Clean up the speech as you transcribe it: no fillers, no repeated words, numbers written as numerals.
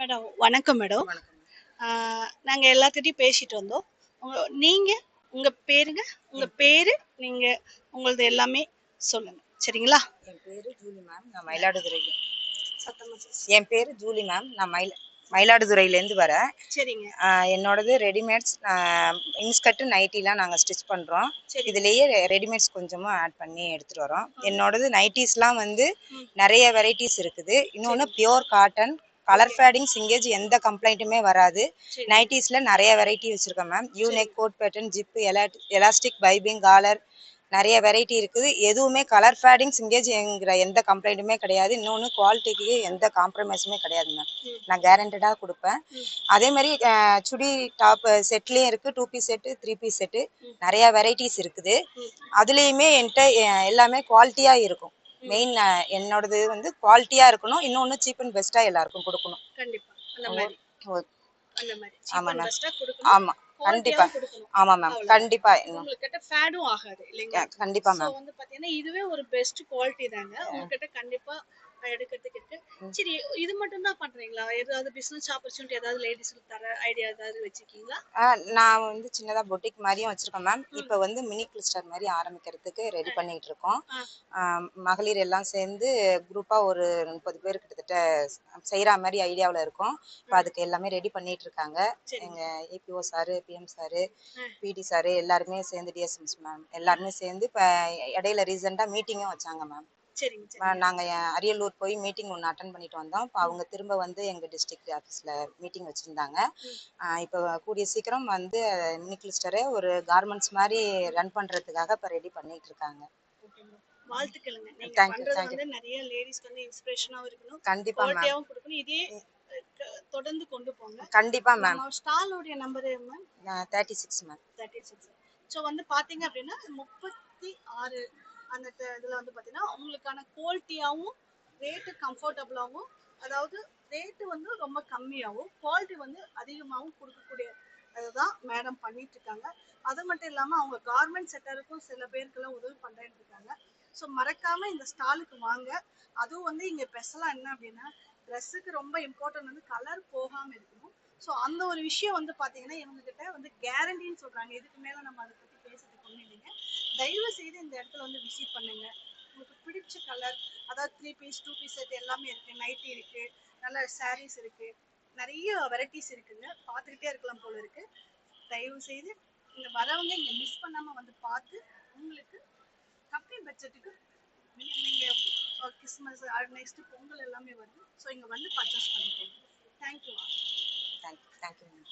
Madam வணக்கம் madam. வணக்கம். நாங்க எல்லாத்திட்டையும் பேசிட்டு வந்தோம். நீங்க உங்க பேருங்க, உங்க என் பேரு, நீங்க உங்களது எல்லாமே சொல்லுங்க. சரிங்களா? என் பேரு ஜூலி மேம். நான் மயிலாடுதுறையில சத்தமா பேசு. என் பேரு ஜூலி மேம். நான் மயிலாடுதுறையிலேருந்து வரேன். சரிங்க. என்னோடது ரெடிமேட்ஸ் இன்ஸ்கர்ட்டு நைட்டிலாம் நாங்கள் ஸ்டிச் பண்ணுறோம். சரிங்க. இதுலேயே ரெடிமேட்ஸ் கொஞ்சமும் ஆட் பண்ணி எடுத்துகிட்டு வரோம். என்னோடது நைட்டிஸ்லாம் வந்து ம். நிறைய வெரைட்டிஸ் இருக்குது. இன்னொன்று சரி. Pure cotton, colour okay. Fading, shrinkage எந்த கம்ப்ளைண்ட்டுமே வராது. சரி. நைட்டிஸில் நிறைய வெரைட்டி வச்சுருக்கேன் மேம். சரி. U neck, coat pattern, zip, elastic, piping, collar நிறைய வெரைட்டி இருக்குது. எதுவுமே கலர் ஃபேடிங், சிங்கேஜ்ங்கிற எந்த கம்ப்ளைண்ட்டுமே கிடையாது. இன்னொன்று குவாலிட்டிக்கு எந்த காம்ப்ரமைஸுமே கிடையாது மேம். ம். நான் கேரண்டடாக கொடுப்பேன். ம். அதே மாதிரி சுடி டாப் செட்லேயும் இருக்குது. 2 பீஸ் செட்டு, 3 பீஸ் செட்டு, ம். நிறையா வெரைட்டிஸ் இருக்குது. ம். அதுலேயுமே என்கிட்ட எல்லாமே குவாலிட்டியாக இருக்கும். ம். மெயின் என்னோடது வந்து குவாலிட்டியாக இருக்கணும். இன்னொன்று சீப் அண்ட் பெஸ்ட்டாக எல்லாருக்கும் கொடுக்கணும். கண்டிப்பா. அந்த மாதிரி. அந்த மாதிரி. சீப் ஆமாம் அண்ட் மேம். பெஸ்ட்டா கொடுக்கணும். ஆமாம், கண்டிப்பாக. குவாலிட்டியாவும் கொடுக்கணும். ஆமாம் மேம், அவ்வளவுதான். கண்டிப்பாக. உங்ககிட்ட ஃபேடும் ஆகாது இல்லைங்களா? கண்டிப்பாக ஸோ மேம். வந்து பார்த்தீங்கன்னா, இதுவே ஒரு பெஸ்ட் குவாலிட்டி தாங்க. உங்ககிட்ட கண்டிப்பா எடுக்கிறதுக்கு இருக்கு. சரி, இது மட்டும் தான் பண்றீங்களா? ஏதாவது பிசினஸ் ஆப்பர்ச்சுனிட்டி ஏதாவது லேடீஸ்க்கு தர ஐடியா ஏதாவது வச்சிருக்கீங்களா? நான் வந்து சின்னதாக பொட்டிக் மாதிரியும் வச்சுருக்கேன் மேம். ம். இப்போ வந்து மினி கிளிஸ்டர் மாதிரி ஆரம்பிக்கிறதுக்கு ரெடி பண்ணிகிட்டு இருக்கோம். ஆ. மகளிர் எல்லாம் சேர்ந்து குரூப்பாக ஒரு 30 பேர் கிட்டத்தட்ட செய்கிற மாதிரி ஐடியாவில் இருக்கோம். இப்போ அதுக்கு எல்லாமே ரெடி பண்ணிகிட்டு இருக்காங்க. சரிங்க. எங்கள் ஏபிஓ சாரு, பிஎம் சாரு, ஆ. பிடி சாரு எல்லாருமே சேர்ந்து, டிஎஸ்எம்ஸ் மேம் எல்லாருமே சேர்ந்து இப்போ இடையில ரீசெண்டாக மீட்டிங்கும் வச்சாங்க மேம். சரிங்க. சரிங்க. நாங்கள் அரியலூர் போய் மீட்டிங் ஒன்று அட்டன் பண்ணிட்டு வந்தோம். இப்போ அவங்க திரும்ப வந்து எங்கள் டிஸ்ட்ரிக்ட் ஆஃபீஸில் மீட்டிங் வச்சுருந்தாங்க. இப்போ கூடிய சீக்கிரம் வந்து மினி கிளிஸ்டரை ஒரு கார்மெண்ட்ஸ் மாதிரி ரன் பண்ணுறதுக்காக இப்போ ரெடி பண்ணிட்டு இருக்காங்க. வாழ்த்துக்களுங்க. நீங்க தேங்க்யூ, பண்றது தேங்க்யூ. வந்து நிறைய லேடீஸ்க்கு வந்து இன்ஸ்பிரேஷனாவும் இருக்கணும். கண்டிப்பாக மேம். குவாலிட்டியாவும் கொடுக்கணும். இதே தொடர்ந்து கொண்டு போங்க. கண்டிப்பாக மேம். நம்ம ஸ்டாலோடைய நம்பர் மேம் 36 மேம். 36. ஸோ வந்து பார்த்தீங்க அப்படின்னா 36 அந்த இதில் வந்து பார்த்தீங்கன்னா உங்களுக்கான குவாலிட்டியாகவும் ரேட்டு கம்ஃபர்டபுளாகவும், அதாவது ரேட்டு வந்து ரொம்ப கம்மியாகவும் குவாலிட்டி வந்து அதிகமாகவும் கொடுக்கக்கூடிய அதுதான் மேடம் பண்ணிட்டு இருக்காங்க. அது மட்டும் இல்லாமல் அவங்க கார்மெண்ட் செட்டருக்கும் சில பேருக்கெல்லாம் உதவி பண்ணுறேன்னு இருக்காங்க. ஸோ மறக்காம இந்த ஸ்டாலுக்கு வாங்க. அதுவும் வந்து இங்கே ஸ்பெஷலாக என்ன அப்படின்னா ட்ரெஸ்ஸுக்கு ரொம்ப இம்பார்ட்டன்ட் வந்து கலர் போகாமல் இருக்கணும். ஸோ அந்த ஒரு விஷயம் வந்து பார்த்தீங்கன்னா இவங்ககிட்ட வந்து கேரண்டின்னு சொல்கிறாங்க. இதுக்கு மேலே நம்ம அதை பற்றி பேசுறதுக்கு ஒன்றும் இல்லைங்க. தயவு செய்து இந்த இடத்துல வந்து விசிட் பண்ணுங்க. உங்களுக்கு பிடிச்ச கலர், அதாவது 3 பீஸ் 2 பீஸ் செட் எல்லாமே இருக்குது. நைட்டி இருக்குது, நல்ல சாரீஸ் இருக்குது, நிறைய வெரைட்டிஸ் இருக்குங்க. பார்த்துக்கிட்டே இருக்கலாம் போல இருக்குது. தயவு செய்து இந்த வரவங்க இங்கே மிஸ் பண்ணாமல் வந்து பார்த்து உங்களுக்கு கம்மி பட்ஜெட்டுக்கு நீங்கள் கிறிஸ்மஸ் நெக்ஸ்ட்டு பொங்கல் எல்லாமே வருது. ஸோ இங்கே வந்து பர்ச்சேஸ் பண்ணிக்கோங்க. தேங்க்யூ. Thank you, thank you ma'am.